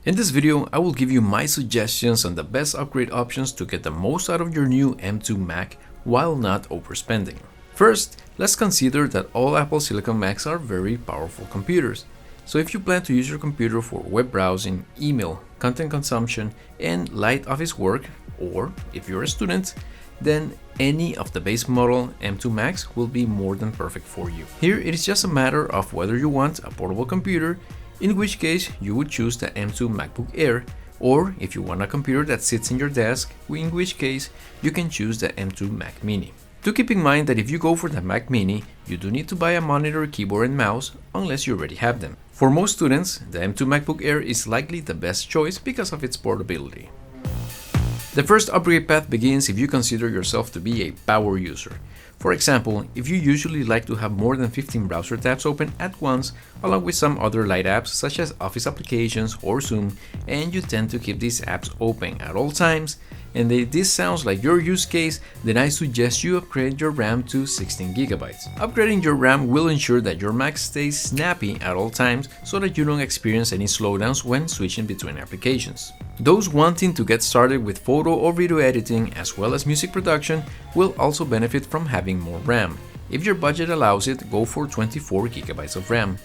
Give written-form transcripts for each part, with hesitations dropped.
In this video, I will give you my suggestions on the best upgrade options to get the most out of your new M2 Mac while not overspending. First, let's consider that all Apple Silicon Macs are very powerful computers. So if you plan to use your computer for web browsing, email, content consumption, and light office work, or if you're a student, then any of the base model M2 Macs will be more than perfect for you. Here it is just a matter of whether you want a portable computer, in which case you would choose the M2 MacBook Air, or if you want a computer that sits in your desk, in which case you can choose the M2 Mac Mini. Do keep in mind that if you go for the Mac Mini, you do need to buy a monitor, keyboard, and mouse unless you already have them. For most students, the M2 MacBook Air is likely the best choice because of its portability. The first upgrade path begins if you consider yourself to be a power user. For example, if you usually like to have more than 15 browser tabs open at once, along with some other light apps such as Office applications or Zoom, and you tend to keep these apps open at all times, and if this sounds like your use case, then I suggest you upgrade your RAM to 16 GB. Upgrading your RAM will ensure that your Mac stays snappy at all times so that you don't experience any slowdowns when switching between applications. Those wanting to get started with photo or video editing as well as music production will also benefit from having more RAM. If your budget allows it, go for 24 GB of RAM.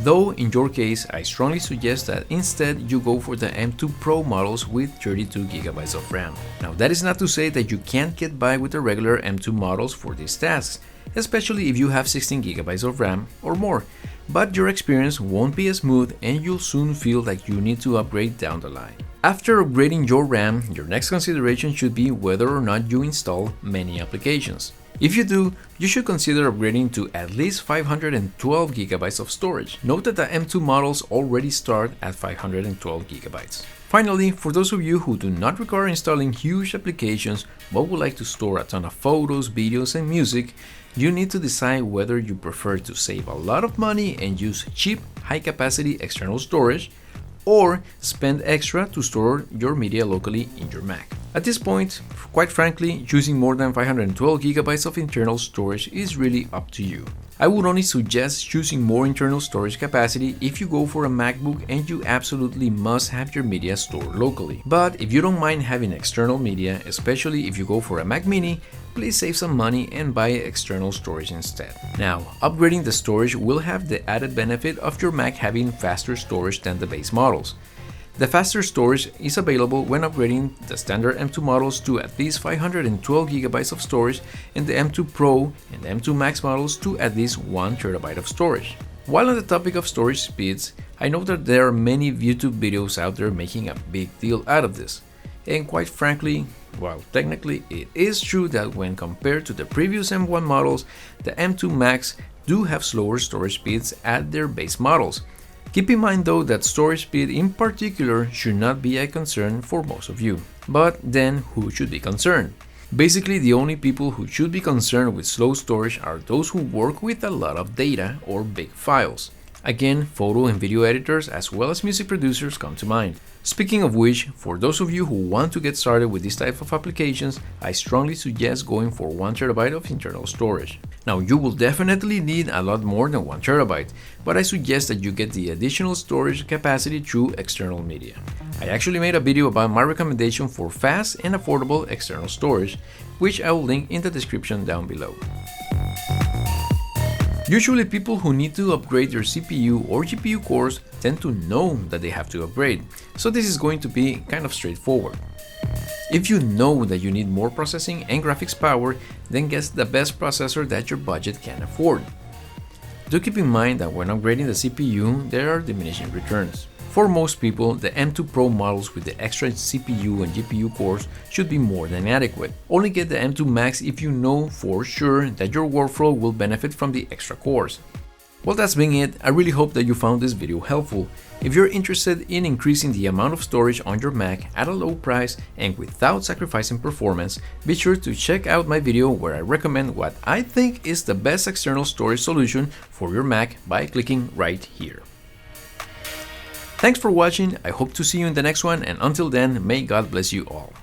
Though in your case, I strongly suggest that instead you go for the M2 Pro models with 32 GB of RAM. Now that is not to say that you can't get by with the regular M2 models for these tasks, especially if you have 16 GB of RAM or more, but your experience won't be as smooth and you'll soon feel like you need to upgrade down the line. After upgrading your RAM, your next consideration should be whether or not you install many applications. If you do, you should consider upgrading to at least 512 GB of storage. Note that the M2 models already start at 512 GB. Finally, for those of you who do not require installing huge applications but would like to store a ton of photos, videos, and music, you need to decide whether you prefer to save a lot of money and use cheap, high-capacity external storage, or spend extra to store your media locally in your Mac. At this point, quite frankly, choosing more than 512 GB of internal storage is really up to you. I would only suggest choosing more internal storage capacity if you go for a MacBook and you absolutely must have your media stored locally. But if you don't mind having external media, especially if you go for a Mac Mini, please save some money and buy external storage instead. Now, upgrading the storage will have the added benefit of your Mac having faster storage than the base models. The faster storage is available when upgrading the standard M2 models to at least 512 GB of storage and the M2 Pro and the M2 Max models to at least 1 TB of storage. While on the topic of storage speeds, I know that there are many YouTube videos out there making a big deal out of this. And quite frankly, while technically it is true that when compared to the previous M1 models, the M2 Max do have slower storage speeds at their base models. Keep in mind though that storage speed in particular should not be a concern for most of you. But then who should be concerned? Basically, the only people who should be concerned with slow storage are those who work with a lot of data or big files. Again, photo and video editors as well as music producers come to mind. Speaking of which, for those of you who want to get started with this type of applications, I strongly suggest going for 1 TB of internal storage. Now, you will definitely need a lot more than 1 TB, but I suggest that you get the additional storage capacity through external media. I actually made a video about my recommendation for fast and affordable external storage, which I will link in the description down below. Usually people who need to upgrade their CPU or GPU cores tend to know that they have to upgrade, so this is going to be kind of straightforward. If you know that you need more processing and graphics power, then get the best processor that your budget can afford. Do keep in mind that when upgrading the CPU, there are diminishing returns. For most people, the M2 Pro models with the extra CPU and GPU cores should be more than adequate. Only get the M2 Max if you know for sure that your workflow will benefit from the extra cores. Well, that's been it. I really hope that you found this video helpful. If you're interested in increasing the amount of storage on your Mac at a low price and without sacrificing performance, be sure to check out my video where I recommend what I think is the best external storage solution for your Mac by clicking right here. Thanks for watching, I hope to see you in the next one, and until then, may God bless you all.